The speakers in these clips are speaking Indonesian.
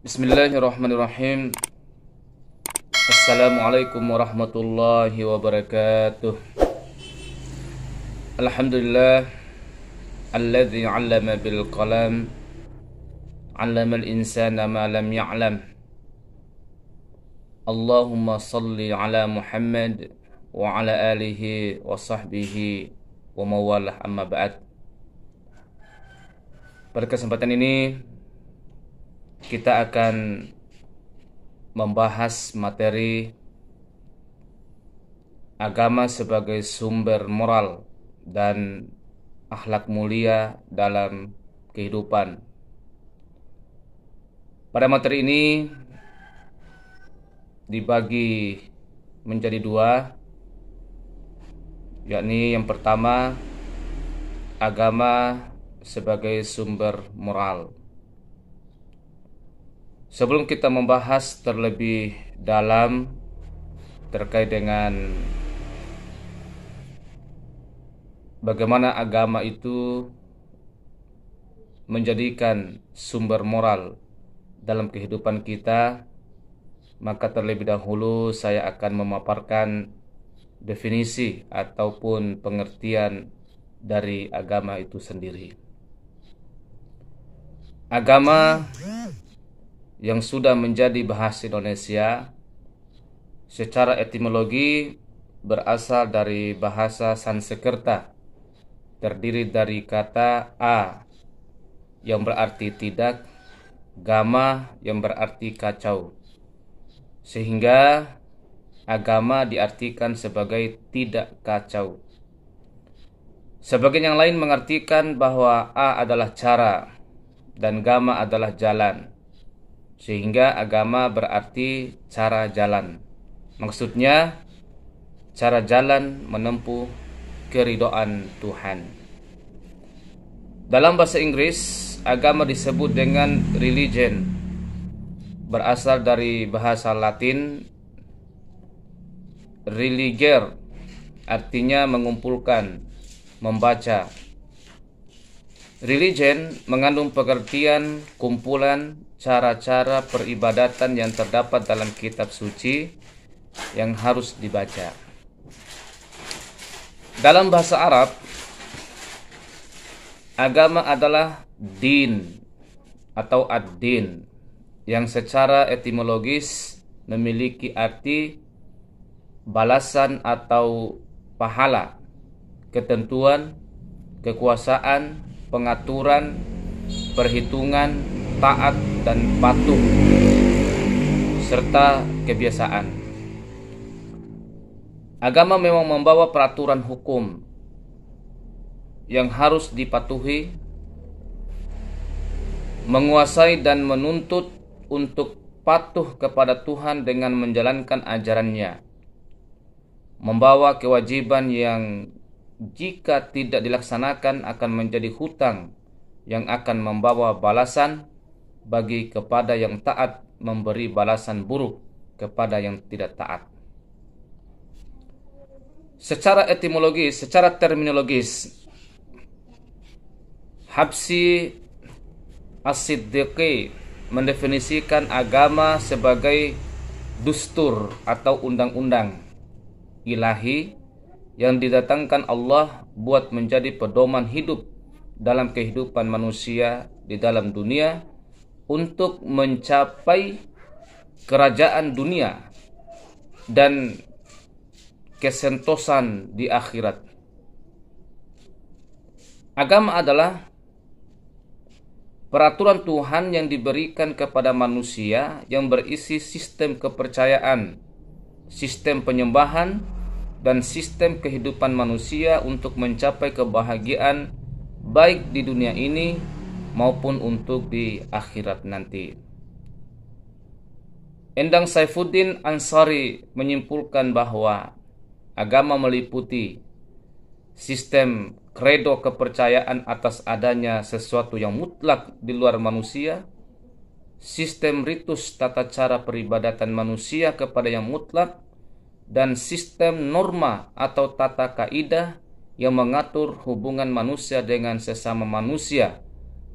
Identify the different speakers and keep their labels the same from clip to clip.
Speaker 1: Bismillahirrahmanirrahim. Assalamualaikum warahmatullahi wabarakatuh. Alhamdulillah alladzi 'allama bil qalam 'allama al insana ma lam ya'lam. Allahumma salli ala Muhammad wa ala alihi wa sahbihi wa mawalah, amma ba'd. Pada kesempatan ini kita akan membahas materi agama sebagai sumber moral dan akhlak mulia dalam kehidupan. Pada materi ini dibagi menjadi dua, yakni yang pertama, agama sebagai sumber moral. Sebelum kita membahas terlebih dalam terkait dengan bagaimana agama itu menjadikan sumber moral dalam kehidupan kita, maka terlebih dahulu saya akan memaparkan definisi ataupun pengertian dari agama itu sendiri. Agama yang sudah menjadi bahasa Indonesia secara etimologi berasal dari bahasa Sanskerta, terdiri dari kata a yang berarti tidak, gama yang berarti kacau, sehingga agama diartikan sebagai tidak kacau. Sebagian yang lain mengartikan bahwa a adalah cara dan gama adalah jalan, sehingga agama berarti cara jalan. Maksudnya cara jalan menempuh keridhaan Tuhan. Dalam bahasa Inggris, agama disebut dengan religion, berasal dari bahasa Latin religer, artinya mengumpulkan, membaca. Religion mengandung pengertian kumpulan cara-cara peribadatan yang terdapat dalam kitab suci yang harus dibaca. Dalam bahasa Arab, agama adalah din atau ad-din yang secara etimologis memiliki arti balasan atau pahala, ketentuan, kekuasaan, pengaturan, perhitungan, taat dan patuh, serta kebiasaan. Agama memang membawa peraturan hukum yang harus dipatuhi, menguasai dan menuntut untuk patuh kepada Tuhan dengan menjalankan ajarannya, membawa kewajiban yang jika tidak dilaksanakan akan menjadi hutang yang akan membawa balasan bagi kepada yang taat, memberi balasan buruk kepada yang tidak taat. Secara etimologis, secara terminologis, Habsyi As-Siddiqi mendefinisikan agama sebagai dustur atau undang-undang ilahi yang didatangkan Allah buat menjadi pedoman hidup dalam kehidupan manusia di dalam dunia untuk mencapai kerajaan dunia dan kesentosan di akhirat. Agama adalah peraturan Tuhan yang diberikan kepada manusia yang berisi sistem kepercayaan, sistem penyembahan, dan sistem kehidupan manusia untuk mencapai kebahagiaan baik di dunia ini maupun untuk di akhirat nanti. Endang Saifuddin Ansari menyimpulkan bahwa agama meliputi sistem kredo kepercayaan atas adanya sesuatu yang mutlak di luar manusia, sistem ritus tata cara peribadatan manusia kepada yang mutlak, dan sistem norma atau tata kaidah yang mengatur hubungan manusia dengan sesama manusia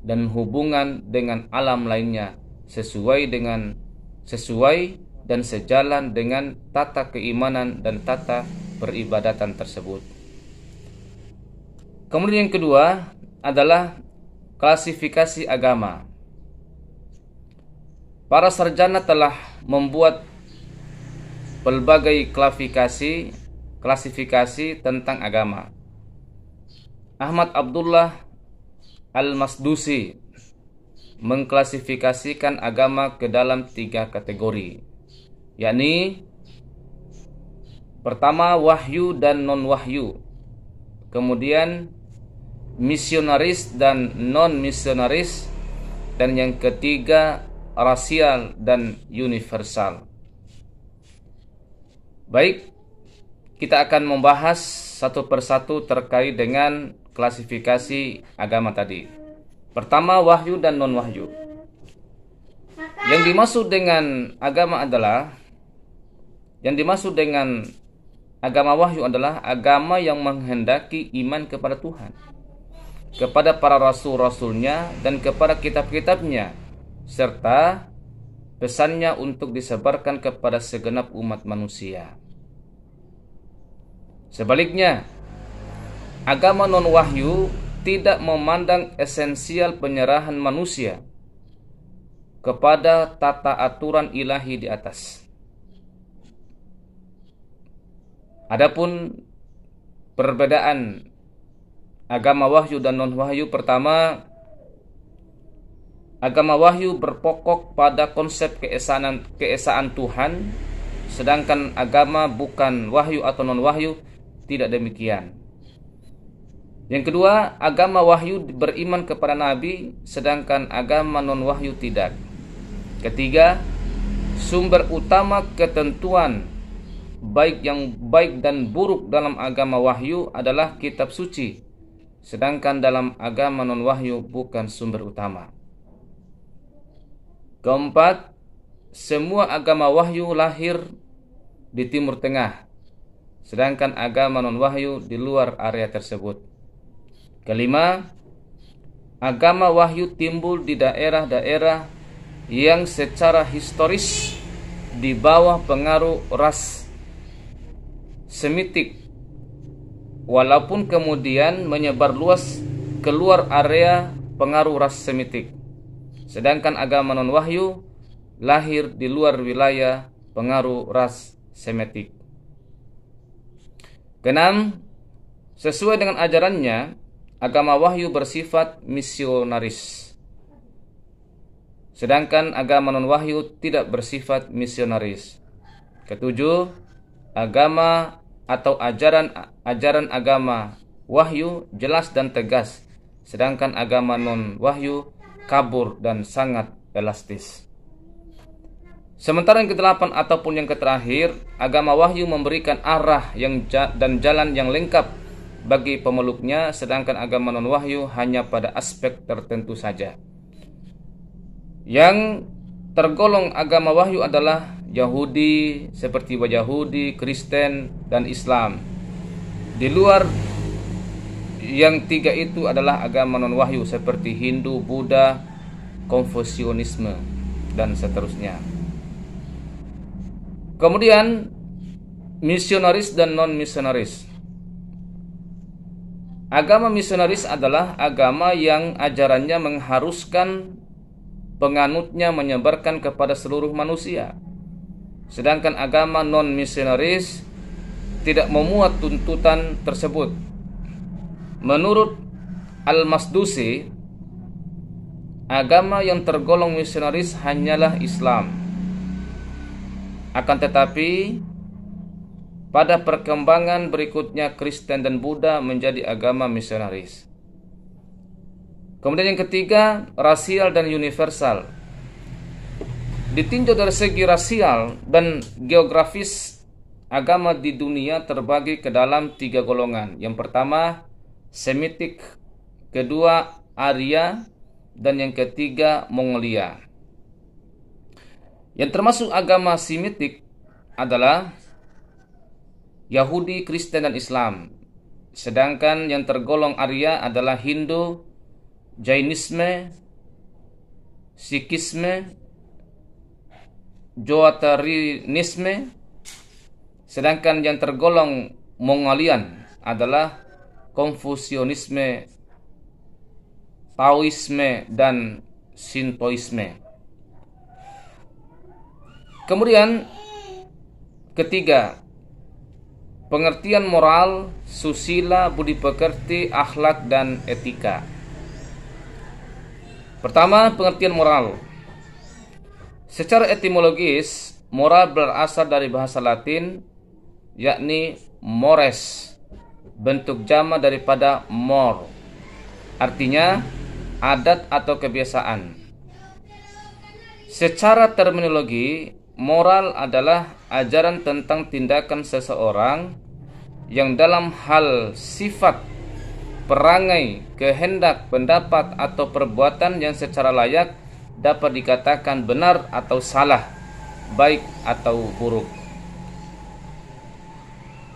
Speaker 1: dan hubungan dengan alam lainnya sesuai dan sejalan dengan tata keimanan dan tata peribadatan tersebut. Kemudian yang kedua adalah klasifikasi agama. Para sarjana telah membuat berbagai klasifikasi tentang agama. Ahmad Abdullah Al-Masdusi mengklasifikasikan agama ke dalam 3 kategori, yakni pertama wahyu dan non-wahyu, kemudian misionaris dan non-misionaris, dan yang ketiga rasial dan universal. Baik, kita akan membahas satu persatu terkait dengan klasifikasi agama tadi. Pertama, wahyu dan non-wahyu. Yang dimaksud dengan agama wahyu adalah agama yang menghendaki iman kepada Tuhan, kepada para rasul-rasulnya, dan kepada kitab-kitabnya, serta pesannya untuk disebarkan kepada segenap umat manusia. Sebaliknya, agama non-wahyu tidak memandang esensial penyerahan manusia kepada tata aturan ilahi di atas. Adapun perbedaan agama wahyu dan non-wahyu, pertama, agama wahyu berpokok pada konsep keesaan Tuhan, sedangkan agama bukan wahyu atau non-wahyu tidak demikian. Yang kedua, agama wahyu beriman kepada nabi, sedangkan agama non-wahyu tidak. Ketiga, sumber utama ketentuan baik dan buruk dalam agama wahyu adalah kitab suci, sedangkan dalam agama non-wahyu bukan sumber utama. Keempat, semua agama wahyu lahir di Timur Tengah, sedangkan agama non-wahyu di luar area tersebut. Kelima, agama wahyu timbul di daerah-daerah yang secara historis di bawah pengaruh ras Semitik, walaupun kemudian menyebar luas keluar area pengaruh ras Semitik. Sedangkan agama non-wahyu lahir di luar wilayah pengaruh ras Semitik. Keenam, sesuai dengan ajarannya, agama wahyu bersifat misionaris, sedangkan agama non-wahyu tidak bersifat misionaris. Ketujuh, agama atau ajaran agama wahyu jelas dan tegas, sedangkan agama non-wahyu kabur dan sangat elastis. Sementara yang kedelapan ataupun yang terakhir, agama wahyu memberikan arah dan jalan yang lengkap bagi pemeluknya, sedangkan agama non-wahyu hanya pada aspek tertentu saja. Yang tergolong agama wahyu adalah Yahudi, seperti Yahudi, Kristen, dan Islam. Di luar yang tiga itu adalah agama non-wahyu seperti Hindu, Buddha, Konfusianisme, dan seterusnya. Kemudian misionaris dan non-misionaris. Agama misionaris adalah agama yang ajarannya mengharuskan penganutnya menyebarkan kepada seluruh manusia. Sedangkan agama non-misionaris tidak memuat tuntutan tersebut. Menurut Al-Masdusi, agama yang tergolong misionaris hanyalah Islam. Akan tetapi, pada perkembangan berikutnya Kristen dan Buddha menjadi agama misionaris. Kemudian yang ketiga, rasial dan universal. Ditinjau dari segi rasial dan geografis, agama di dunia terbagi ke dalam 3 golongan. Yang pertama, Semitik, kedua, Arya, dan yang ketiga, Mongolia. Yang termasuk agama Semitik adalah Yahudi, Kristen, dan Islam. Sedangkan yang tergolong Arya adalah Hindu, Jainisme, Sikhisme, Zoroastrianisme, sedangkan yang tergolong Mongolian adalah Konfusianisme, Taoisme, dan Shintoisme. Kemudian ketiga, pengertian moral, susila, budi pekerti, akhlak, dan etika. Pertama, pengertian moral. Secara etimologis, moral berasal dari bahasa Latin, yakni mores, bentuk jama daripada mor, artinya adat atau kebiasaan. Secara terminologi, moral adalah ajaran tentang tindakan seseorang yang dalam hal sifat, perangai, kehendak, pendapat, atau perbuatan yang secara layak dapat dikatakan benar atau salah, baik atau buruk.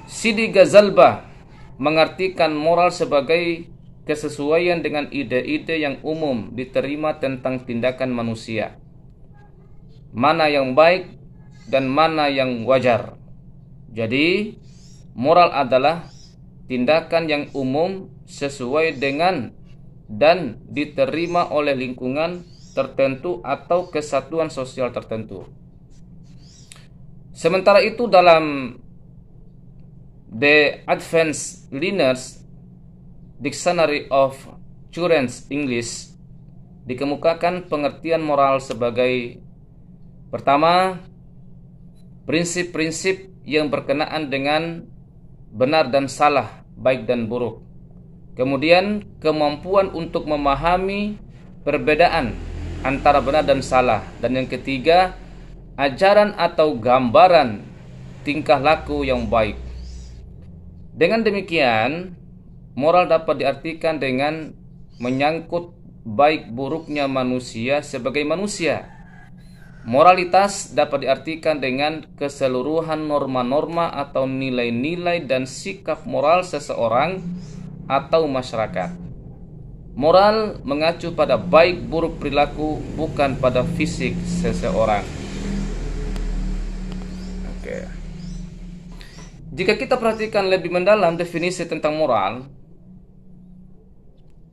Speaker 1: Sidi Ghazalbah mengartikan moral sebagai kesesuaian dengan ide-ide yang umum diterima tentang tindakan manusia, mana yang baik dan mana yang wajar. Jadi, moral adalah tindakan yang umum sesuai dengan dan diterima oleh lingkungan tertentu atau kesatuan sosial tertentu. Sementara itu, dalam The Advanced Learner's Dictionary of Current English dikemukakan pengertian moral sebagai: pertama, prinsip-prinsip yang berkenaan dengan benar dan salah, baik dan buruk. Kemudian, kemampuan untuk memahami perbedaan antara benar dan salah. Dan yang ketiga, ajaran atau gambaran tingkah laku yang baik. Dengan demikian, moral dapat diartikan dengan menyangkut baik buruknya manusia sebagai manusia. Moralitas dapat diartikan dengan keseluruhan norma-norma atau nilai-nilai dan sikap moral seseorang atau masyarakat. Moral mengacu pada baik buruk perilaku, bukan pada fisik seseorang. Jika kita perhatikan lebih mendalam definisi tentang moral,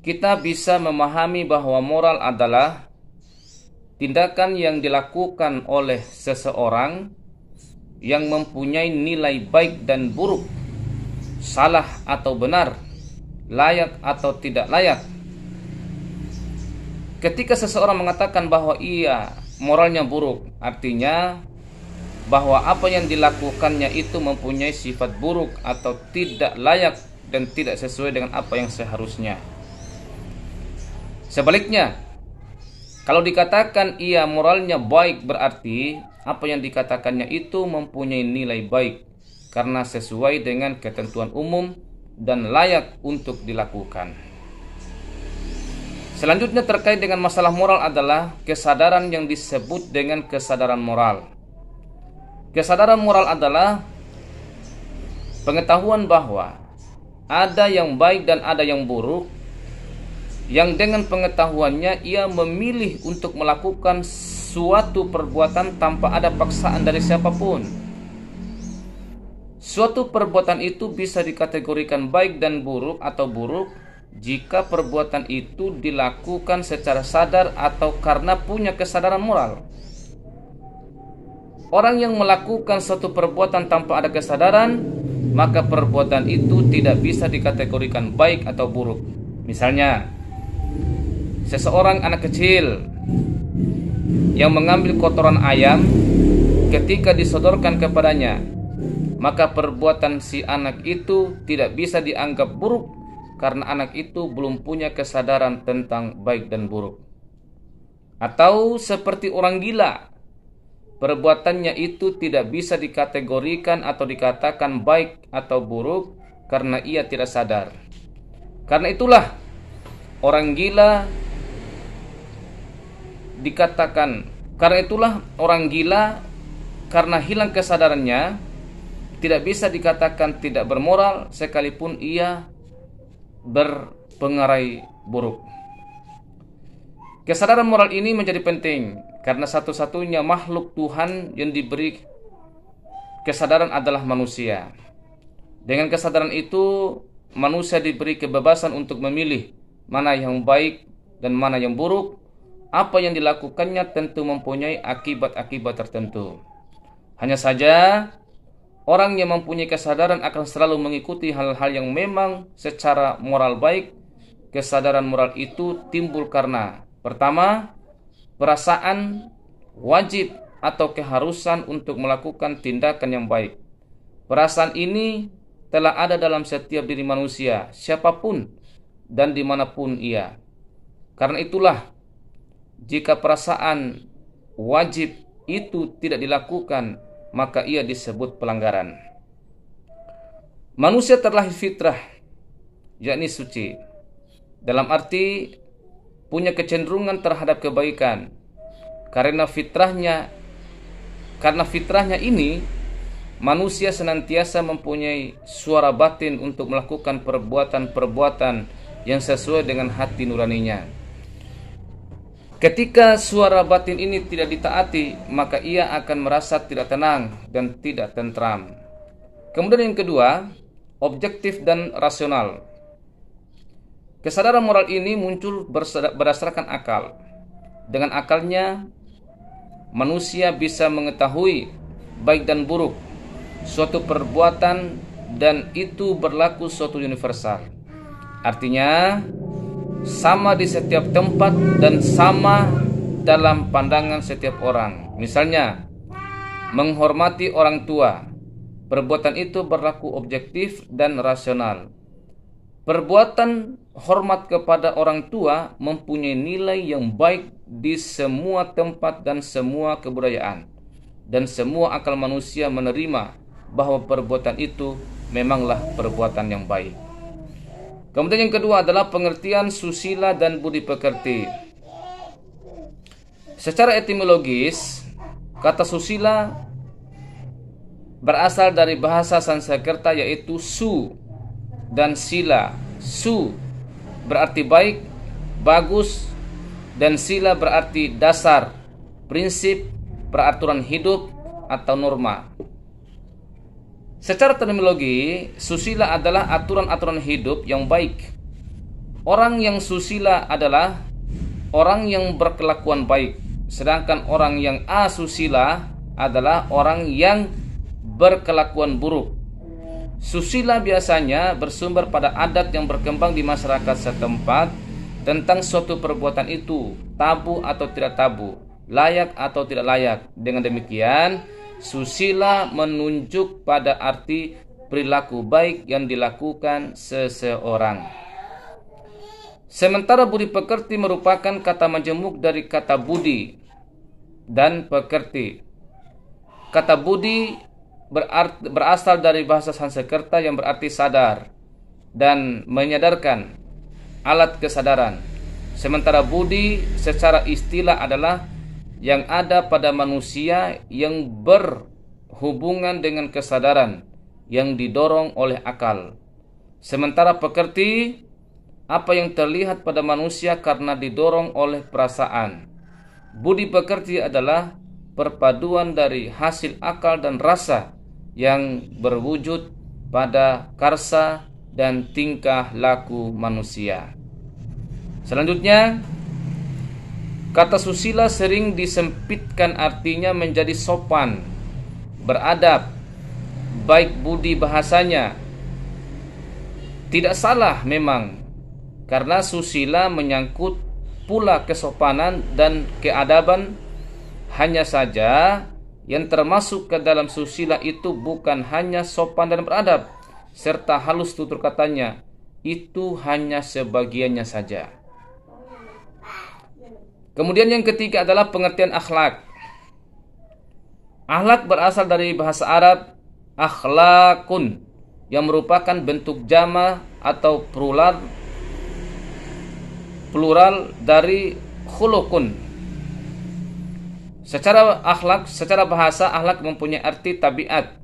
Speaker 1: kita bisa memahami bahwa moral adalah tindakan yang dilakukan oleh seseorang yang mempunyai nilai baik dan buruk, salah atau benar, layak atau tidak layak. Ketika seseorang mengatakan bahwa ia moralnya buruk, artinya bahwa apa yang dilakukannya itu mempunyai sifat buruk atau tidak layak dan tidak sesuai dengan apa yang seharusnya. Sebaliknya, kalau dikatakan ia moralnya baik, berarti apa yang dikatakannya itu mempunyai nilai baik karena sesuai dengan ketentuan umum dan layak untuk dilakukan. Selanjutnya terkait dengan masalah moral adalah kesadaran yang disebut dengan kesadaran moral. Kesadaran moral adalah pengetahuan bahwa ada yang baik dan ada yang buruk, yang dengan pengetahuannya ia memilih untuk melakukan suatu perbuatan tanpa ada paksaan dari siapapun. Suatu perbuatan itu bisa dikategorikan baik dan buruk atau buruk jika perbuatan itu dilakukan secara sadar atau karena punya kesadaran moral. Orang yang melakukan suatu perbuatan tanpa ada kesadaran, maka perbuatan itu tidak bisa dikategorikan baik atau buruk. Misalnya, seseorang anak kecil yang mengambil kotoran ayam ketika disodorkan kepadanya, maka perbuatan si anak itu tidak bisa dianggap buruk karena anak itu belum punya kesadaran tentang baik dan buruk. Atau seperti orang gila, perbuatannya itu tidak bisa dikategorikan atau dikatakan baik atau buruk karena ia tidak sadar. Karena itulah orang gila karena hilang kesadarannya tidak bisa dikatakan tidak bermoral sekalipun ia berpengaruh buruk. Kesadaran moral ini menjadi penting karena satu-satunya makhluk Tuhan yang diberi kesadaran adalah manusia. Dengan kesadaran itu, manusia diberi kebebasan untuk memilih mana yang baik dan mana yang buruk. Apa yang dilakukannya tentu mempunyai akibat-akibat tertentu. Hanya saja, orang yang mempunyai kesadaran akan selalu mengikuti hal-hal yang memang secara moral baik. Kesadaran moral itu timbul karena pertama, perasaan wajib atau keharusan untuk melakukan tindakan yang baik. Perasaan ini telah ada dalam setiap diri manusia, siapapun dan dimanapun ia. Karena itulah, jika perasaan wajib itu tidak dilakukan, maka ia disebut pelanggaran. Manusia terlahir fitrah, yakni suci, dalam arti punya kecenderungan terhadap kebaikan. Karena fitrahnya ini, manusia senantiasa mempunyai suara batin untuk melakukan perbuatan-perbuatan yang sesuai dengan hati nuraninya. Ketika suara batin ini tidak ditaati, maka ia akan merasa tidak tenang dan tidak tentram. Kemudian yang kedua, objektif dan rasional. Kesadaran moral ini muncul berdasarkan akal. Dengan akalnya, manusia bisa mengetahui baik dan buruk suatu perbuatan, dan itu berlaku suatu universal. Artinya, sama di setiap tempat dan sama dalam pandangan setiap orang. Misalnya, menghormati orang tua. Perbuatan itu berlaku objektif dan rasional. Perbuatan hormat kepada orang tua mempunyai nilai yang baik di semua tempat dan semua kebudayaan. Dan semua akal manusia menerima bahwa perbuatan itu memanglah perbuatan yang baik. Kemudian yang kedua adalah pengertian susila dan budi pekerti. Secara etimologis, kata susila berasal dari bahasa Sanskerta yaitu su dan sila. Su berarti baik, bagus, dan sila berarti dasar, prinsip, peraturan hidup atau norma. Secara terminologi, susila adalah aturan-aturan hidup yang baik. Orang yang susila adalah orang yang berkelakuan baik, sedangkan orang yang asusila adalah orang yang berkelakuan buruk. Susila biasanya bersumber pada adat yang berkembang di masyarakat setempat tentang suatu perbuatan itu, tabu atau tidak tabu, layak atau tidak layak. Dengan demikian, susila menunjuk pada arti perilaku baik yang dilakukan seseorang. Sementara budi pekerti merupakan kata majemuk dari kata budi dan pekerti. Kata budi berasal dari bahasa Sanskerta yang berarti sadar dan menyadarkan, alat kesadaran. Sementara budi secara istilah adalah yang ada pada manusia yang berhubungan dengan kesadaran yang didorong oleh akal. Sementara pekerti, apa yang terlihat pada manusia karena didorong oleh perasaan. Budi pekerti adalah perpaduan dari hasil akal dan rasa yang berwujud pada karsa dan tingkah laku manusia. Selanjutnya, kata susila sering disempitkan artinya menjadi sopan, beradab, baik budi bahasanya. Tidak salah memang, karena susila menyangkut pula kesopanan dan keadaban. Hanya saja yang termasuk ke dalam susila itu bukan hanya sopan dan beradab serta halus tutur katanya, itu hanya sebagiannya saja. Kemudian yang ketiga adalah pengertian akhlak. Akhlak berasal dari bahasa Arab akhlakun, yang merupakan bentuk jama atau plural dari khulukun. Secara bahasa, akhlak mempunyai arti tabiat,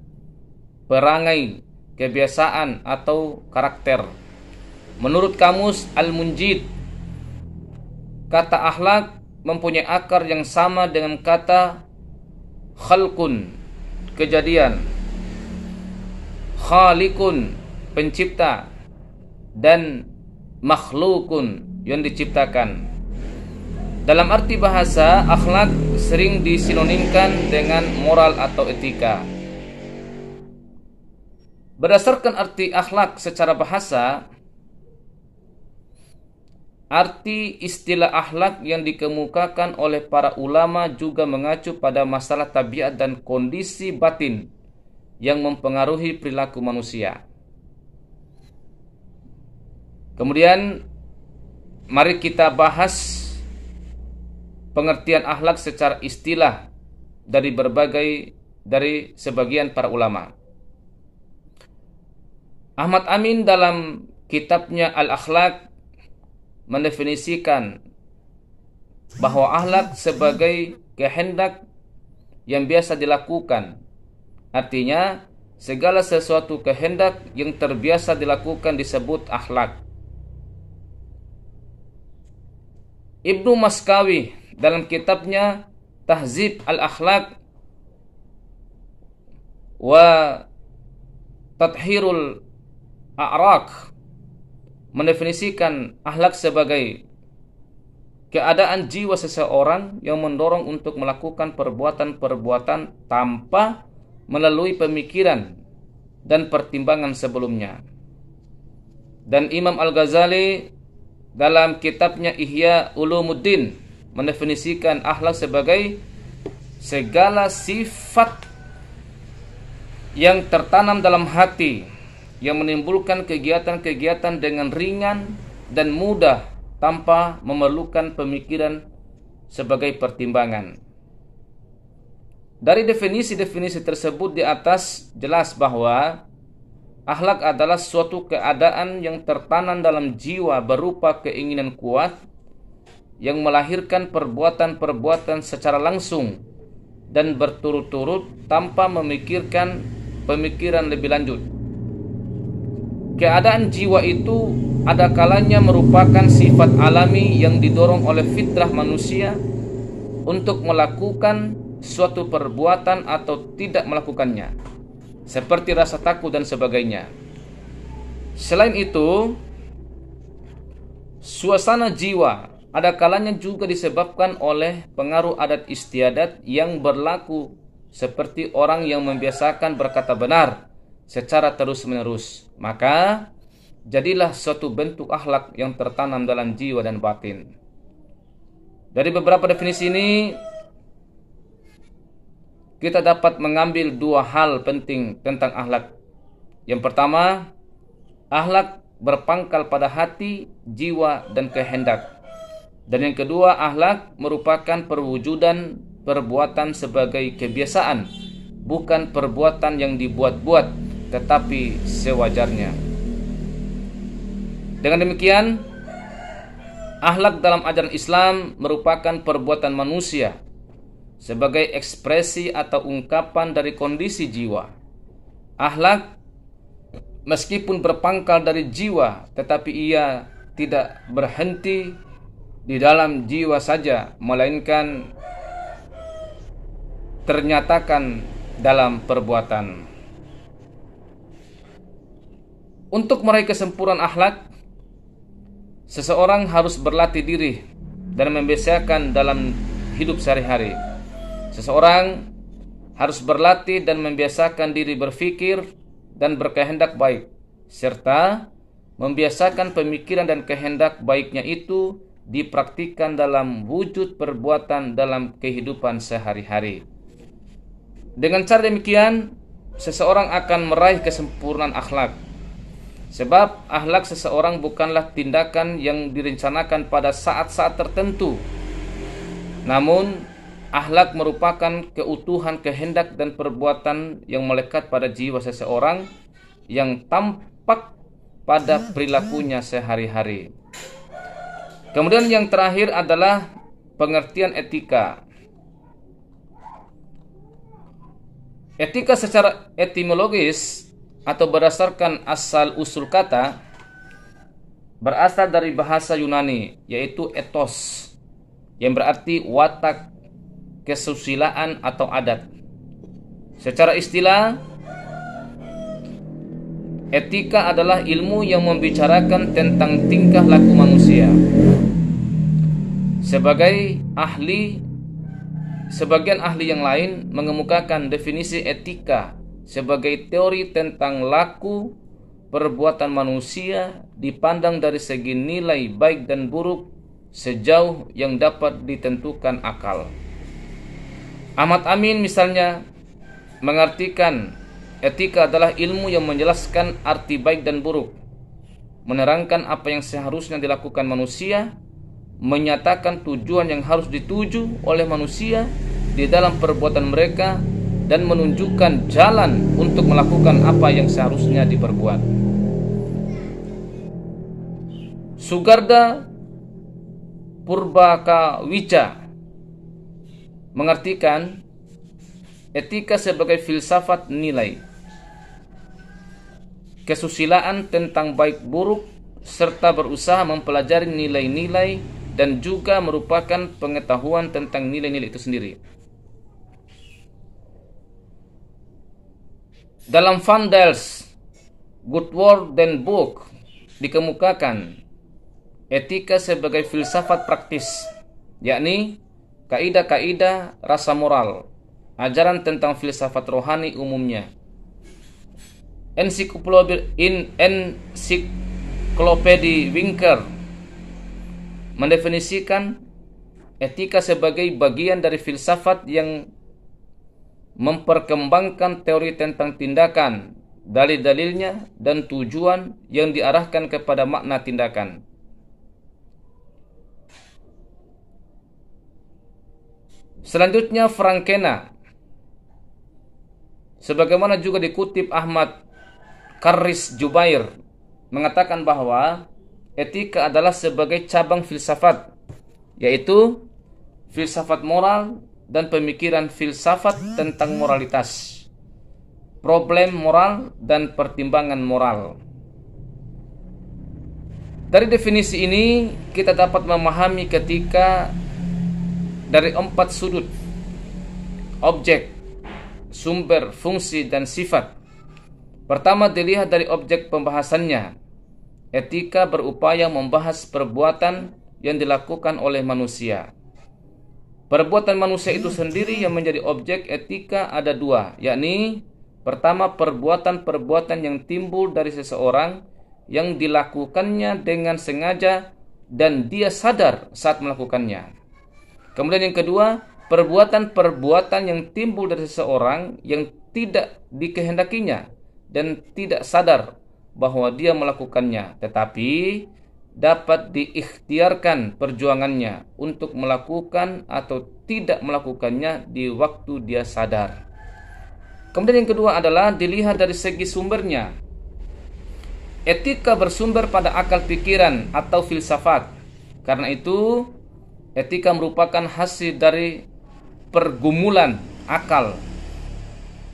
Speaker 1: perangai, kebiasaan atau karakter. Menurut kamus Al-Munjid, kata akhlak mempunyai akar yang sama dengan kata khalqun, kejadian, khaliqun, pencipta, dan makhlukun, yang diciptakan. Dalam arti bahasa, akhlak sering disinonimkan dengan moral atau etika. Berdasarkan arti akhlak secara bahasa, arti istilah akhlak yang dikemukakan oleh para ulama juga mengacu pada masalah tabiat dan kondisi batin yang mempengaruhi perilaku manusia. Kemudian mari kita bahas pengertian akhlak secara istilah dari sebagian para ulama. Ahmad Amin dalam kitabnya Al-Akhlaq mendefinisikan bahwa akhlak sebagai kehendak yang biasa dilakukan. Artinya, segala sesuatu kehendak yang terbiasa dilakukan disebut akhlak. Ibnu Maskawi dalam kitabnya Tahzib Al-Akhlaq wa Tathhirul A'raq mendefinisikan akhlak sebagai keadaan jiwa seseorang yang mendorong untuk melakukan perbuatan-perbuatan tanpa melalui pemikiran dan pertimbangan sebelumnya. Dan Imam Al-Ghazali dalam kitabnya Ihya Ulumuddin mendefinisikan akhlak sebagai segala sifat yang tertanam dalam hati, yang menimbulkan kegiatan-kegiatan dengan ringan dan mudah tanpa memerlukan pemikiran sebagai pertimbangan. Dari definisi-definisi tersebut di atas jelas bahwa akhlak adalah suatu keadaan yang tertanam dalam jiwa berupa keinginan kuat yang melahirkan perbuatan-perbuatan secara langsung dan berturut-turut tanpa memikirkan pemikiran lebih lanjut. Keadaan jiwa itu ada kalanya merupakan sifat alami yang didorong oleh fitrah manusia untuk melakukan suatu perbuatan atau tidak melakukannya, seperti rasa takut dan sebagainya. Selain itu, suasana jiwa ada kalanya juga disebabkan oleh pengaruh adat istiadat yang berlaku, seperti orang yang membiasakan berkata benar secara terus-menerus. Maka jadilah suatu bentuk akhlak yang tertanam dalam jiwa dan batin. Dari beberapa definisi ini kita dapat mengambil dua hal penting tentang akhlak. Yang pertama, akhlak berpangkal pada hati, jiwa, dan kehendak. Dan yang kedua, akhlak merupakan perwujudan perbuatan sebagai kebiasaan, bukan perbuatan yang dibuat-buat, tetapi sewajarnya. Dengan demikian, akhlak dalam ajaran Islam merupakan perbuatan manusia sebagai ekspresi atau ungkapan dari kondisi jiwa. Akhlak meskipun berpangkal dari jiwa, tetapi ia tidak berhenti di dalam jiwa saja, melainkan ternyatakan dalam perbuatan. Untuk meraih kesempurnaan akhlak, seseorang harus berlatih diri dan membiasakan dalam hidup sehari-hari. Seseorang harus berlatih dan membiasakan diri berpikir dan berkehendak baik, serta membiasakan pemikiran dan kehendak baiknya itu dipraktikkan dalam wujud perbuatan dalam kehidupan sehari-hari. Dengan cara demikian, seseorang akan meraih kesempurnaan akhlak. Sebab akhlak seseorang bukanlah tindakan yang direncanakan pada saat-saat tertentu. Namun, akhlak merupakan keutuhan kehendak dan perbuatan yang melekat pada jiwa seseorang yang tampak pada perilakunya sehari-hari. Kemudian yang terakhir adalah pengertian etika. Etika secara etimologis atau berdasarkan asal usul kata berasal dari bahasa Yunani, yaitu ethos, yang berarti watak, kesusilaan atau adat. Secara istilah, etika adalah ilmu yang membicarakan tentang tingkah laku manusia. Sebagian ahli yang lain mengemukakan definisi etika sebagai teori tentang laku perbuatan manusia dipandang dari segi nilai baik dan buruk sejauh yang dapat ditentukan akal. Ahmad Amin misalnya mengartikan etika adalah ilmu yang menjelaskan arti baik dan buruk, menerangkan apa yang seharusnya dilakukan manusia, menyatakan tujuan yang harus dituju oleh manusia di dalam perbuatan mereka, dan menunjukkan jalan untuk melakukan apa yang seharusnya diperbuat. Sugarda Purbakawija mengartikan etika sebagai filsafat nilai, kesusilaan tentang baik buruk, serta berusaha mempelajari nilai-nilai dan juga merupakan pengetahuan tentang nilai-nilai itu sendiri. Dalam Van Dals Good Word and Book dikemukakan etika sebagai filsafat praktis, yakni kaidah-kaidah rasa moral, ajaran tentang filsafat rohani umumnya. Ensiklopedia Winker mendefinisikan etika sebagai bagian dari filsafat yang memperkembangkan teori tentang tindakan, dalil-dalilnya, dan tujuan yang diarahkan kepada makna tindakan. Selanjutnya Frankena, sebagaimana juga dikutip Ahmad Karris Jubair, mengatakan bahwa etika adalah sebagai cabang filsafat, yaitu filsafat moral dan pemikiran filsafat tentang moralitas, problem moral dan pertimbangan moral. Dari definisi ini kita dapat memahami ketika dari 4 sudut: objek, sumber, fungsi, dan sifat. Pertama, dilihat dari objek pembahasannya. Etika berupaya membahas perbuatan yang dilakukan oleh manusia. Perbuatan manusia itu sendiri yang menjadi objek etika ada 2, yakni pertama, perbuatan-perbuatan yang timbul dari seseorang yang dilakukannya dengan sengaja dan dia sadar saat melakukannya. Kemudian yang kedua, perbuatan-perbuatan yang timbul dari seseorang yang tidak dikehendakinya dan tidak sadar bahwa dia melakukannya, tetapi dapat diikhtiarkan perjuangannya untuk melakukan atau tidak melakukannya di waktu dia sadar. Kemudian yang kedua adalah dilihat dari segi sumbernya. Etika bersumber pada akal pikiran atau filsafat. Karena itu, etika merupakan hasil dari pergumulan akal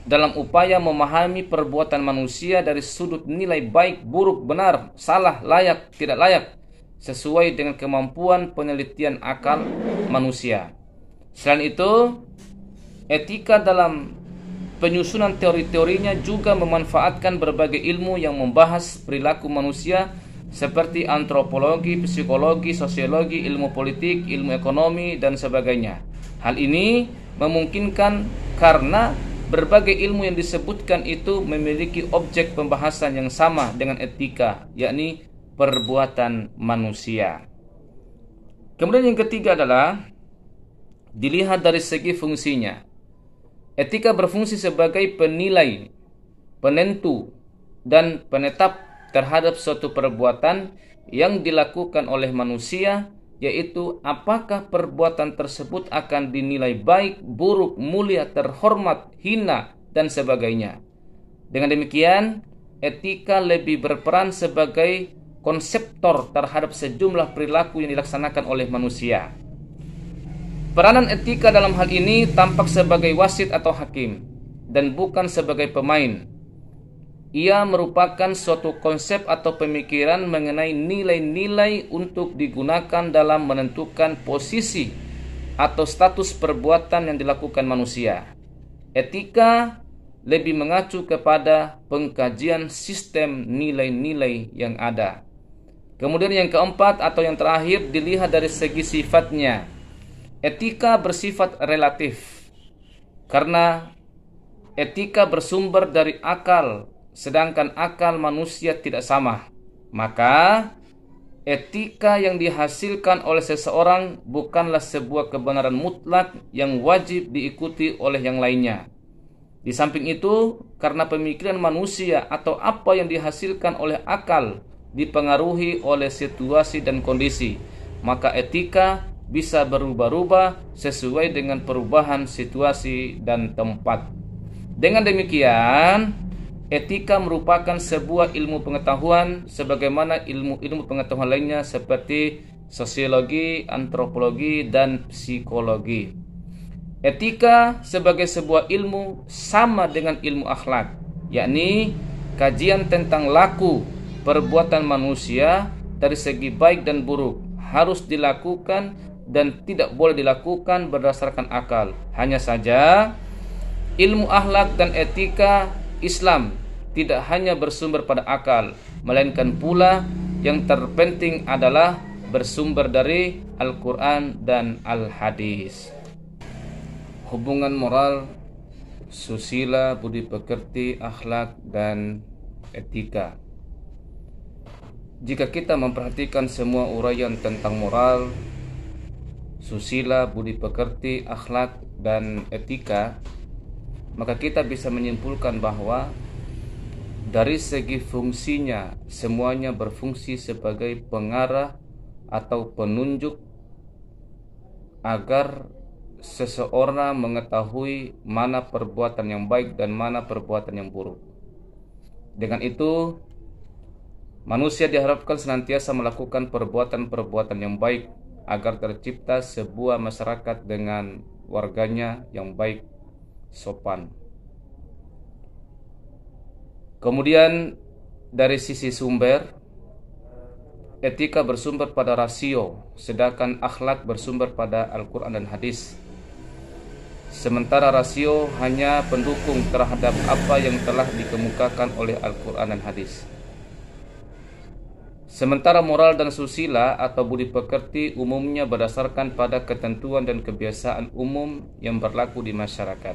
Speaker 1: dalam upaya memahami perbuatan manusia dari sudut nilai baik, buruk, benar, salah, layak, tidak layak, sesuai dengan kemampuan penelitian akal manusia. Selain itu, etika dalam penyusunan teori-teorinya juga memanfaatkan berbagai ilmu yang membahas perilaku manusia seperti antropologi, psikologi, sosiologi, ilmu politik, ilmu ekonomi, dan sebagainya. Hal ini memungkinkan karena berbagai ilmu yang disebutkan itu memiliki objek pembahasan yang sama dengan etika, yakni perbuatan manusia. Kemudian yang ketiga adalah dilihat dari segi fungsinya. Etika berfungsi sebagai penilai, penentu, dan penetap terhadap suatu perbuatan yang dilakukan oleh manusia, yaitu apakah perbuatan tersebut akan dinilai baik, buruk, mulia, terhormat, hina, dan sebagainya. Dengan demikian, etika lebih berperan sebagai konseptor terhadap sejumlah perilaku yang dilaksanakan oleh manusia. Peranan etika dalam hal ini tampak sebagai wasit atau hakim, dan bukan sebagai pemain. Ia merupakan suatu konsep atau pemikiran mengenai nilai-nilai untuk digunakan dalam menentukan posisi atau status perbuatan yang dilakukan manusia. Etika lebih mengacu kepada pengkajian sistem nilai-nilai yang ada. Kemudian yang keempat atau yang terakhir, dilihat dari segi sifatnya. Etika bersifat relatif, karena etika bersumber dari akal, sedangkan akal manusia tidak sama. Maka etika yang dihasilkan oleh seseorang bukanlah sebuah kebenaran mutlak yang wajib diikuti oleh yang lainnya. Di samping itu, karena pemikiran manusia atau apa yang dihasilkan oleh akal dipengaruhi oleh situasi dan kondisi, maka etika bisa berubah-ubah sesuai dengan perubahan situasi dan tempat. Dengan demikian, etika merupakan sebuah ilmu pengetahuan sebagaimana ilmu-ilmu pengetahuan lainnya seperti sosiologi, antropologi, dan psikologi. Etika sebagai sebuah ilmu sama dengan ilmu akhlak, yakni kajian tentang laku perbuatan manusia dari segi baik dan buruk, harus dilakukan dan tidak boleh dilakukan berdasarkan akal. Hanya saja ilmu akhlak dan etika Islam tidak hanya bersumber pada akal, melainkan pula yang terpenting adalah bersumber dari Al-Quran dan Al-Hadis. Hubungan moral, susila, budi pekerti, akhlak, dan etika. Jika kita memperhatikan semua uraian tentang moral, susila, budi pekerti, akhlak, dan etika, maka kita bisa menyimpulkan bahwa dari segi fungsinya semuanya berfungsi sebagai pengarah atau penunjuk agar seseorang mengetahui mana perbuatan yang baik dan mana perbuatan yang buruk. Dengan itu, manusia diharapkan senantiasa melakukan perbuatan-perbuatan yang baik agar tercipta sebuah masyarakat dengan warganya yang baik, sopan. Kemudian dari sisi sumber, etika bersumber pada rasio, sedangkan akhlak bersumber pada Al-Quran dan hadis. Sementara rasio hanya pendukung terhadap apa yang telah dikemukakan oleh Al-Quran dan hadis. Sementara moral dan susila atau budi pekerti umumnya berdasarkan pada ketentuan dan kebiasaan umum yang berlaku di masyarakat.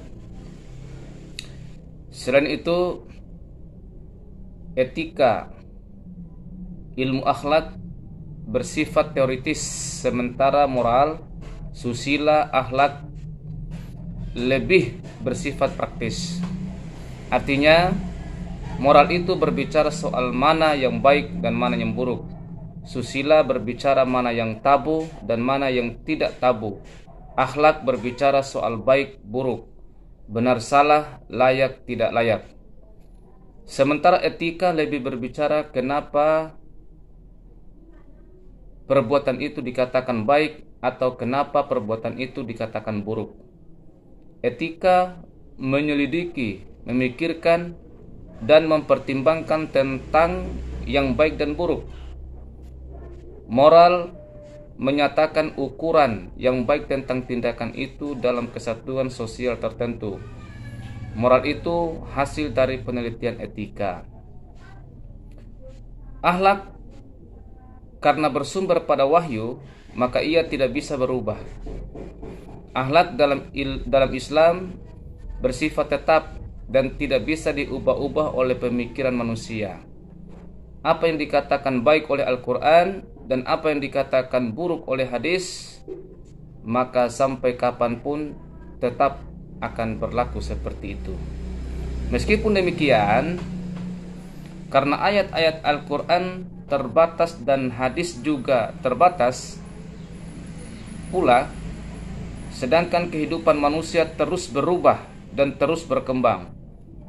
Speaker 1: Selain itu, etika, ilmu akhlak bersifat teoritis, sementara moral, susila, akhlak lebih bersifat praktis. Artinya, moral itu berbicara soal mana yang baik dan mana yang buruk. Susila berbicara mana yang tabu dan mana yang tidak tabu. Akhlak berbicara soal baik buruk, benar salah, layak tidak layak. Sementara etika lebih berbicara kenapa perbuatan itu dikatakan baik atau kenapa perbuatan itu dikatakan buruk. Etika menyelidiki, memikirkan, dan mempertimbangkan tentang yang baik dan buruk. Moral menyatakan ukuran yang baik tentang tindakan itu dalam kesatuan sosial tertentu. Moral itu hasil dari penelitian etika. Akhlak karena bersumber pada wahyu, maka ia tidak bisa berubah. Akhlak dalam Islam bersifat tetap dan tidak bisa diubah-ubah oleh pemikiran manusia. Apa yang dikatakan baik oleh Al-Quran dan apa yang dikatakan buruk oleh hadis, maka sampai kapanpun tetap akan berlaku seperti itu. Meskipun demikian, karena ayat-ayat Al-Quran terbatas dan hadis juga terbatas pula, sedangkan kehidupan manusia terus berubah dan terus berkembang,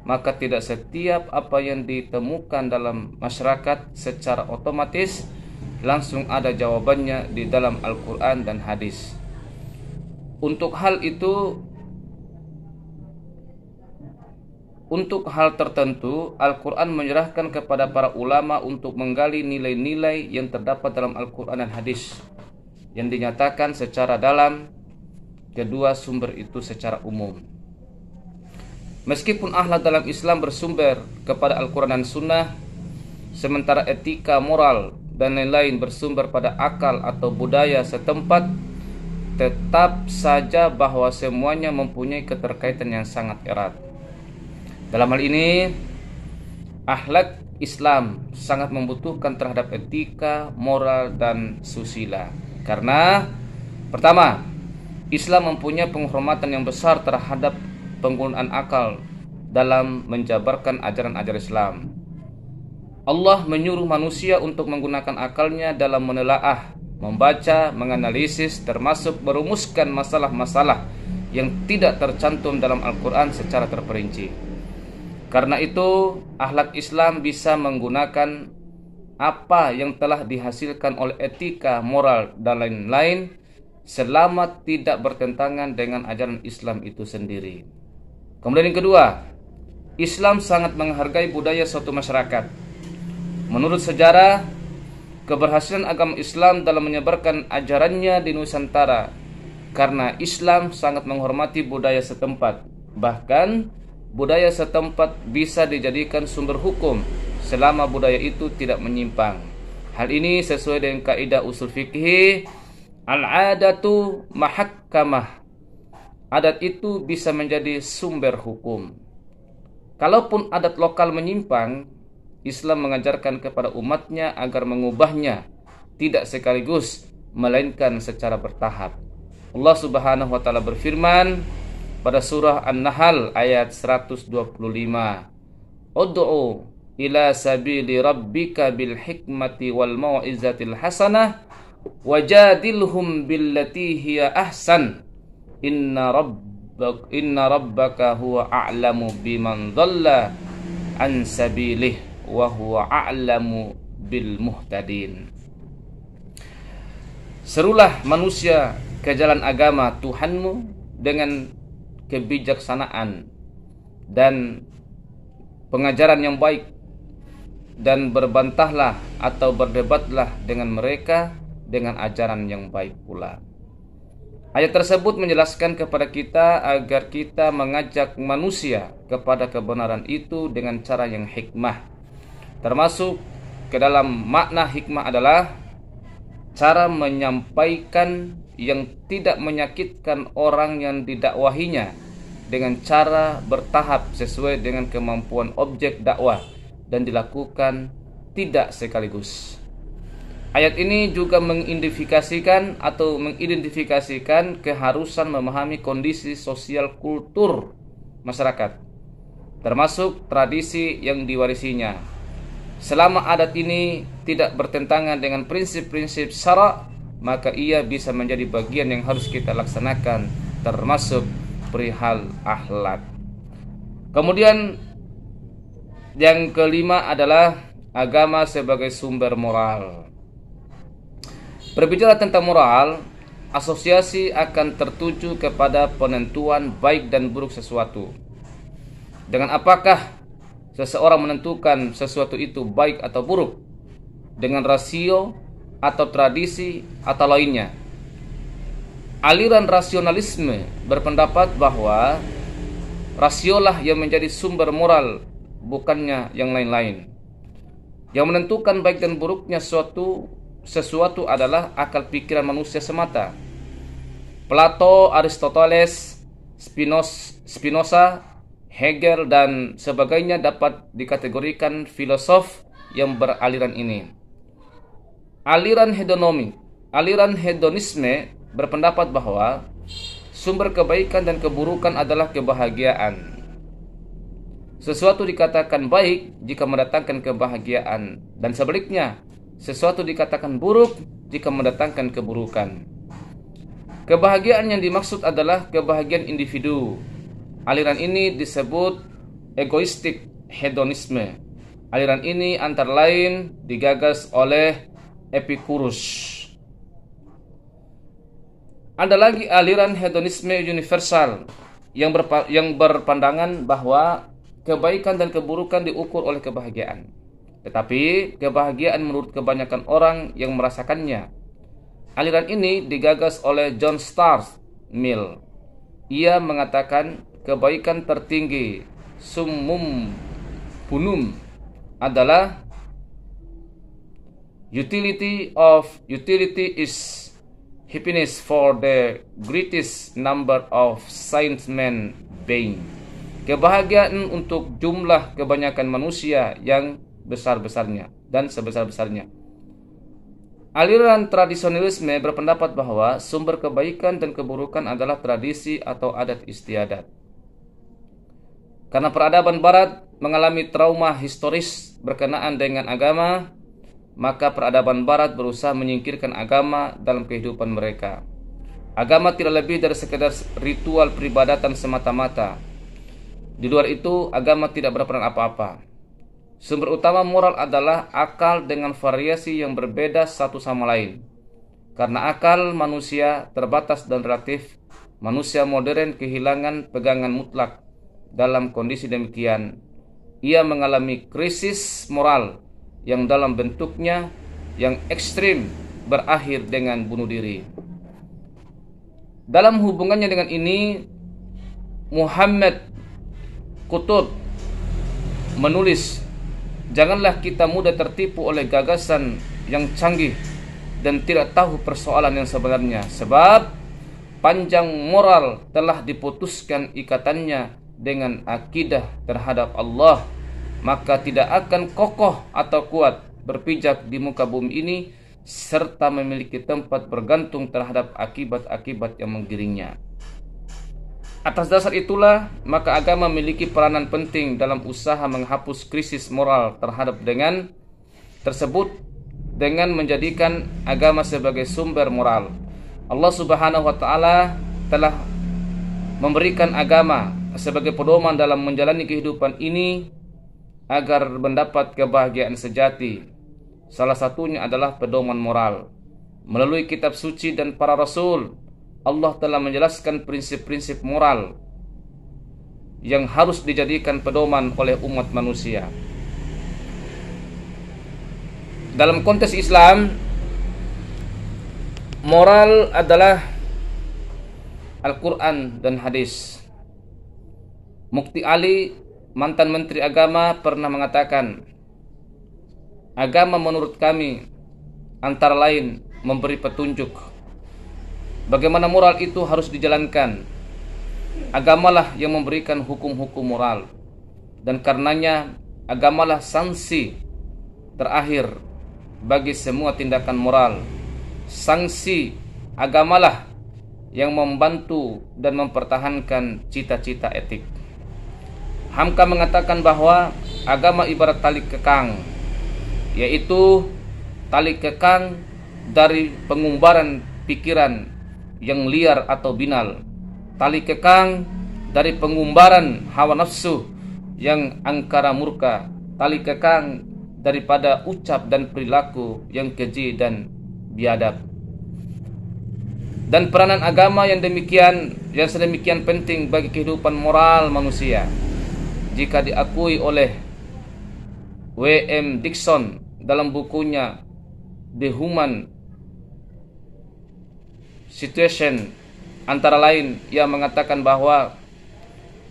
Speaker 1: maka tidak setiap apa yang ditemukan dalam masyarakat secara otomatis langsung ada jawabannya di dalam Al-Quran dan hadis. Untuk hal tertentu, Al-Quran menyerahkan kepada para ulama untuk menggali nilai-nilai yang terdapat dalam Al-Quran dan hadis yang dinyatakan secara dalam kedua sumber itu secara umum. Meskipun akhlak dalam Islam bersumber kepada Al-Quran dan Sunnah, sementara etika, moral, dan lain-lain bersumber pada akal atau budaya setempat, tetap saja bahwa semuanya mempunyai keterkaitan yang sangat erat. Dalam hal ini, akhlak Islam sangat membutuhkan terhadap etika, moral, dan susila. Karena pertama, Islam mempunyai penghormatan yang besar terhadap penggunaan akal dalam menjabarkan ajaran-ajaran Islam. Allah menyuruh manusia untuk menggunakan akalnya dalam menelaah, membaca, menganalisis, termasuk merumuskan masalah-masalah yang tidak tercantum dalam Al-Quran secara terperinci. Karena itu, akhlak Islam bisa menggunakan apa yang telah dihasilkan oleh etika, moral, dan lain-lain selama tidak bertentangan dengan ajaran Islam itu sendiri. Kemudian yang kedua, Islam sangat menghargai budaya suatu masyarakat. Menurut sejarah, keberhasilan agama Islam dalam menyebarkan ajarannya di Nusantara karena Islam sangat menghormati budaya setempat. Bahkan budaya setempat bisa dijadikan sumber hukum selama budaya itu tidak menyimpang. Hal ini sesuai dengan kaidah usul fikih, al-adatu mahakkamah. Adat itu bisa menjadi sumber hukum. Kalaupun adat lokal menyimpang, Islam mengajarkan kepada umatnya agar mengubahnya tidak sekaligus, melainkan secara bertahap. Allah Subhanahu wa taala berfirman pada surah An-Nahl ayat 125, "Ud'u ila sabili rabbika bil hikmati wal mau'izatil hasanah wajadilhum billati hiya ahsan. Inna rabbaka huwa a'lamu biman dhalla an sabilih wa huwa a'lamu bil muhtadin." Serulah manusia ke jalan agama Tuhanmu dengan kebijaksanaan dan pengajaran yang baik, dan berbantahlah atau berdebatlah dengan mereka dengan ajaran yang baik pula. Ayat tersebut menjelaskan kepada kita agar kita mengajak manusia kepada kebenaran itu dengan cara yang hikmah. Termasuk ke dalam makna hikmah adalah cara menyampaikan yang tidak menyakitkan orang yang didakwahinya dengan cara bertahap sesuai dengan kemampuan objek dakwah dan dilakukan tidak sekaligus. Ayat ini juga mengidentifikasikan keharusan memahami kondisi sosial kultur masyarakat, termasuk tradisi yang diwarisinya. Selama adat ini tidak bertentangan dengan prinsip-prinsip syara', maka ia bisa menjadi bagian yang harus kita laksanakan, termasuk perihal akhlak. Kemudian yang kelima adalah agama sebagai sumber moral. Berbicara tentang moral, asosiasi akan tertuju kepada penentuan baik dan buruk sesuatu. Dengan apakah seseorang menentukan sesuatu itu baik atau buruk? Dengan rasio atau tradisi atau lainnya? Aliran rasionalisme berpendapat bahwa rasiolah yang menjadi sumber moral, bukannya yang lain-lain. Yang menentukan baik dan buruknya sesuatu adalah akal pikiran manusia semata. Plato, Aristoteles, Spinoza, Hegel, dan sebagainya dapat dikategorikan filosof yang beraliran ini. Aliran hedonisme berpendapat bahwa sumber kebaikan dan keburukan adalah kebahagiaan. Sesuatu dikatakan baik jika mendatangkan kebahagiaan, dan sebaliknya, sesuatu dikatakan buruk jika mendatangkan keburukan. Kebahagiaan yang dimaksud adalah kebahagiaan individu. Aliran ini disebut egoistik hedonisme. Aliran ini antara lain digagas oleh Epicurus. Ada lagi aliran hedonisme universal yang berpandangan bahwa kebaikan dan keburukan diukur oleh kebahagiaan. Tetapi kebahagiaan menurut kebanyakan orang yang merasakannya. Aliran ini digagas oleh John Stuart Mill ia mengatakan kebaikan tertinggi summum bunum adalah utility is happiness for the greatest number of sciencemen being. Kebahagiaan untuk jumlah kebanyakan manusia yang besar-besarnya dan sebesar-besarnya. Aliran tradisionalisme berpendapat bahwa sumber kebaikan dan keburukan adalah tradisi atau adat istiadat. Karena peradaban barat mengalami trauma historis berkenaan dengan agama, maka peradaban barat berusaha menyingkirkan agama dalam kehidupan mereka. Agama tidak lebih dari sekedar ritual peribadatan semata-mata. Di luar itu, agama tidak berperan apa-apa. Sumber utama moral adalah akal dengan variasi yang berbeda satu sama lain. Karena akal manusia terbatas dan relatif, manusia modern kehilangan pegangan mutlak. Dalam kondisi demikian, ia mengalami krisis moral yang dalam bentuknya yang ekstrim berakhir dengan bunuh diri. Dalam hubungannya dengan ini, Muhammad Qutb menulis, janganlah kita mudah tertipu oleh gagasan yang canggih dan tidak tahu persoalan yang sebenarnya, sebab panjang moral telah diputuskan ikatannya dengan akidah terhadap Allah, maka tidak akan kokoh atau kuat berpijak di muka bumi ini serta memiliki tempat bergantung terhadap akibat-akibat yang menggiringnya. Atas dasar itulah, maka agama memiliki peranan penting dalam usaha menghapus krisis moral terhadap dengan tersebut dengan menjadikan agama sebagai sumber moral. Allah Subhanahu wa taala telah memberikan agama sebagai pedoman dalam menjalani kehidupan ini agar mendapat kebahagiaan sejati. Salah satunya adalah pedoman moral. Melalui kitab suci dan para rasul, Allah telah menjelaskan prinsip-prinsip moral yang harus dijadikan pedoman oleh umat manusia. Dalam konteks Islam, moral adalah Al-Quran dan hadis. Mukti Ali, mantan Menteri Agama, pernah mengatakan, agama menurut kami antara lain memberi petunjuk bagaimana moral itu harus dijalankan. Agamalah yang memberikan hukum-hukum moral, dan karenanya agamalah sanksi terakhir bagi semua tindakan moral. Sanksi agamalah yang membantu dan mempertahankan cita-cita etik. Hamka mengatakan bahwa agama ibarat tali kekang, yaitu tali kekang dari pengumbaran pikiran yang liar atau binal, tali kekang dari pengumbaran hawa nafsu yang angkara murka, tali kekang daripada ucap dan perilaku yang keji dan biadab. Dan peranan agama yang sedemikian penting bagi kehidupan moral manusia, jika diakui oleh W.M. Dixon dalam bukunya The Human Situation, antara lain ia mengatakan bahwa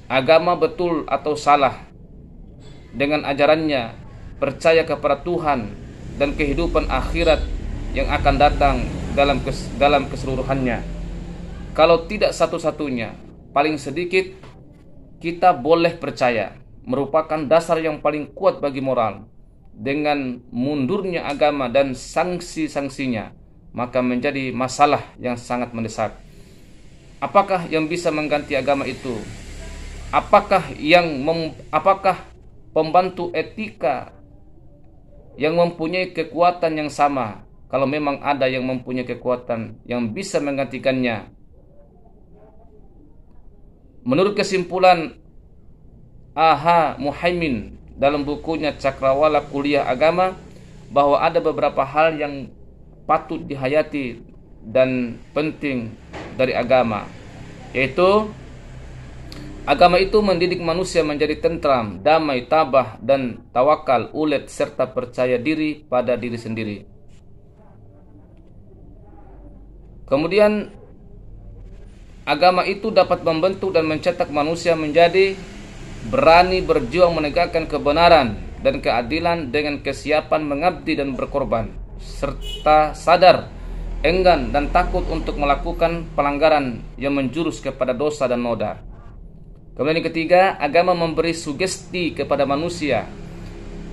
Speaker 1: agama betul atau salah dengan ajarannya percaya kepada Tuhan dan kehidupan akhirat yang akan datang dalam keseluruhannya. Kalau tidak satu-satunya, paling sedikit kita boleh percaya merupakan dasar yang paling kuat bagi moral. Dengan mundurnya agama dan sanksi-sanksinya, maka menjadi masalah yang sangat mendesak. Apakah yang bisa mengganti agama itu? Apakah pembantu etika yang mempunyai kekuatan yang sama? Kalau memang ada yang mempunyai kekuatan yang bisa menggantikannya. Menurut kesimpulan A.H. Muhaimin dalam bukunya Cakrawala Kuliah Agama, bahwa ada beberapa hal yang patut dihayati dan penting dari agama, yaitu agama itu mendidik manusia menjadi tentram, damai, tabah, dan tawakal, ulet, serta percaya diri pada diri sendiri. Kemudian agama itu dapat membentuk dan mencetak manusia menjadi berani berjuang menegakkan kebenaran dan keadilan dengan kesiapan mengabdi dan berkorban, serta sadar, enggan dan takut untuk melakukan pelanggaran yang menjurus kepada dosa dan noda. Kemudian yang ketiga, agama memberi sugesti kepada manusia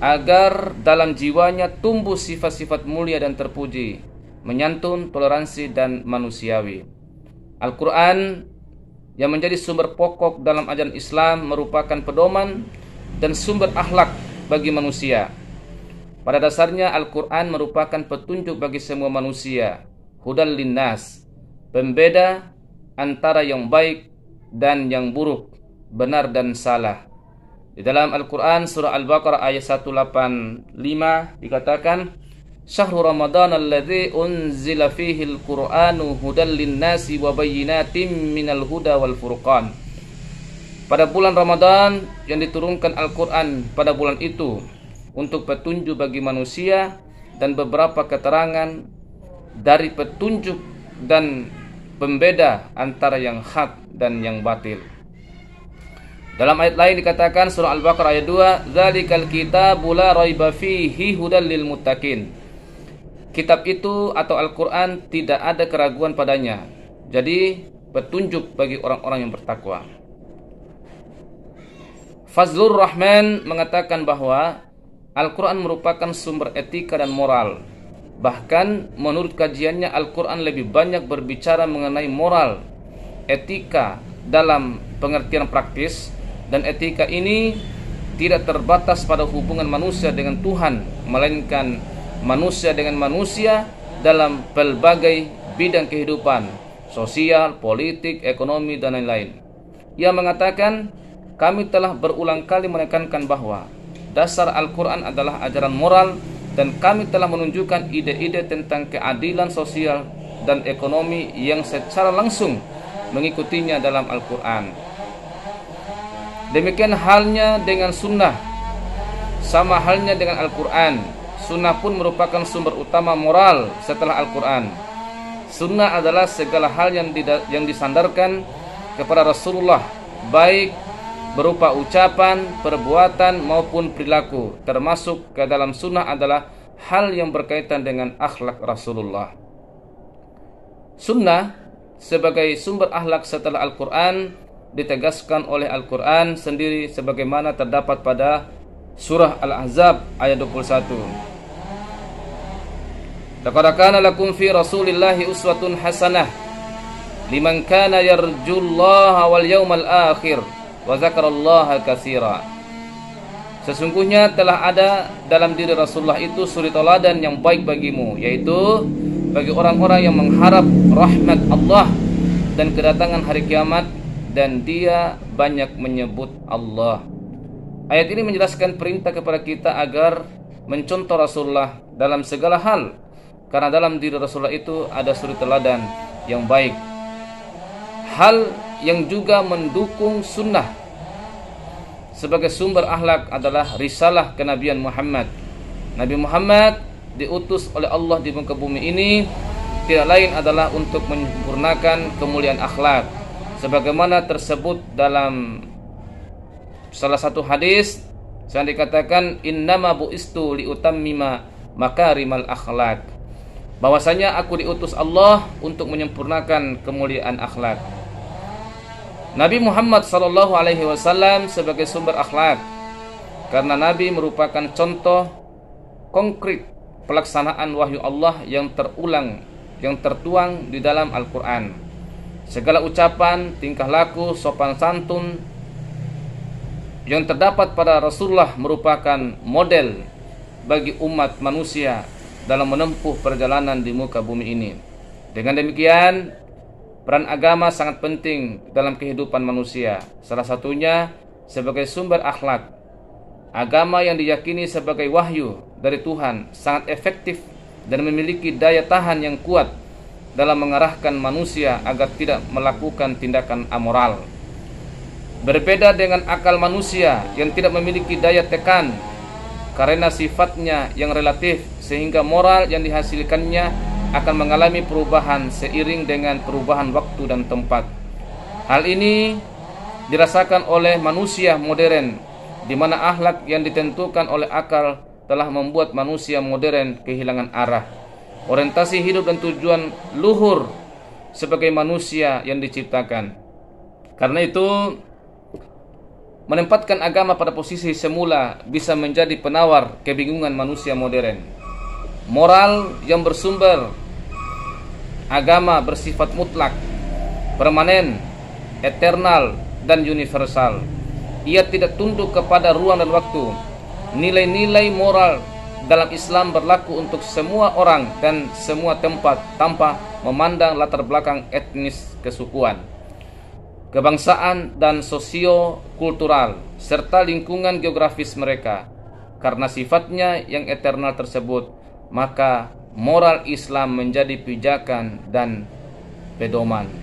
Speaker 1: agar dalam jiwanya tumbuh sifat-sifat mulia dan terpuji, menyantun, toleransi, dan manusiawi. Al-Quran yang menjadi sumber pokok dalam ajaran Islam merupakan pedoman dan sumber akhlak bagi manusia. Pada dasarnya Al-Quran merupakan petunjuk bagi semua manusia, hudal linnas, pembeda antara yang baik dan yang buruk, benar dan salah. Di dalam Al-Quran surah Al-Baqarah ayat 185 dikatakan, Syahrul Ramadan alladzi unzila fihi al-Qur'anu hudal linnasi wa bayyinatin minal huda wal furqan. Pada bulan Ramadan yang diturunkan Al-Quran pada bulan itu untuk petunjuk bagi manusia dan beberapa keterangan dari petunjuk dan pembeda antara yang hak dan yang batil. Dalam ayat lain dikatakan surah Al-Baqarah ayat 2, Dzalikal kitabu la raiba fihi hudal lil muttaqin. Kitab itu atau Al-Quran tidak ada keraguan padanya, jadi petunjuk bagi orang-orang yang bertakwa. Fazlur Rahman mengatakan bahwa Al-Quran merupakan sumber etika dan moral. Bahkan menurut kajiannya Al-Quran lebih banyak berbicara mengenai moral, etika dalam pengertian praktis, dan etika ini tidak terbatas pada hubungan manusia dengan Tuhan, melainkan manusia dengan manusia dalam pelbagai bidang kehidupan, sosial, politik, ekonomi, dan lain-lain. Ia mengatakan, kami telah berulang kali menekankan bahwa dasar Al-Quran adalah ajaran moral, dan kami telah menunjukkan ide-ide tentang keadilan sosial dan ekonomi yang secara langsung mengikutinya dalam Al-Quran. Demikian halnya dengan sunnah, sama halnya dengan Al-Quran. Sunnah pun merupakan sumber utama moral setelah Al-Quran. Sunnah adalah segala hal yang disandarkan kepada Rasulullah, baik berupa ucapan, perbuatan maupun perilaku. Termasuk ke dalam sunnah adalah hal yang berkaitan dengan akhlak Rasulullah. Sunnah sebagai sumber akhlak setelah Al-Quran ditegaskan oleh Al-Quran sendiri sebagaimana terdapat pada surah Al-Ahzab ayat 21. Laqad kana lakum fi Rasulillahi uswatun hasanah liman kana yarjullaha wal yawmal akhir wa dzakarallaha katsira. Sesungguhnya telah ada dalam diri Rasulullah itu suri teladan yang baik bagimu, yaitu bagi orang-orang yang mengharap rahmat Allah dan kedatangan hari kiamat, dan dia banyak menyebut Allah. Ayat ini menjelaskan perintah kepada kita agar mencontoh Rasulullah dalam segala hal, karena dalam diri Rasulullah itu ada suri teladan yang baik. Hal yang juga mendukung sunnah sebagai sumber akhlak adalah risalah kenabian Muhammad. Nabi Muhammad diutus oleh Allah di muka bumi ini tidak lain adalah untuk menyempurnakan kemuliaan akhlak, sebagaimana tersebut dalam salah satu hadis yang dikatakan, innama bu'istu liutammima makarimal akhlak, bahwasanya aku diutus Allah untuk menyempurnakan kemuliaan akhlak. Nabi Muhammad SAW sebagai sumber akhlak, karena Nabi merupakan contoh konkret pelaksanaan wahyu Allah yang terulang, yang tertuang di dalam Al-Quran. Segala ucapan, tingkah laku, sopan santun yang terdapat pada Rasulullah merupakan model bagi umat manusia dalam menempuh perjalanan di muka bumi ini. Dengan demikian, peran agama sangat penting dalam kehidupan manusia. Salah satunya sebagai sumber akhlak. Agama yang diyakini sebagai wahyu dari Tuhan sangat efektif dan memiliki daya tahan yang kuat dalam mengarahkan manusia agar tidak melakukan tindakan amoral. Berbeda dengan akal manusia yang tidak memiliki daya tekan karena sifatnya yang relatif, sehingga moral yang dihasilkannya akan mengalami perubahan seiring dengan perubahan waktu dan tempat. Hal ini dirasakan oleh manusia modern, di mana akhlak yang ditentukan oleh akal telah membuat manusia modern kehilangan arah, orientasi hidup dan tujuan luhur sebagai manusia yang diciptakan. Karena itu, menempatkan agama pada posisi semula bisa menjadi penawar kebingungan manusia modern. Moral yang bersumber agama bersifat mutlak, permanen, eternal, dan universal. Ia tidak tunduk kepada ruang dan waktu. Nilai-nilai moral dalam Islam berlaku untuk semua orang dan semua tempat tanpa memandang latar belakang etnis, kesukuan, kebangsaan, dan sosio-kultural, serta lingkungan geografis mereka. Karena sifatnya yang eternal tersebut, maka moral Islam menjadi pijakan dan pedoman.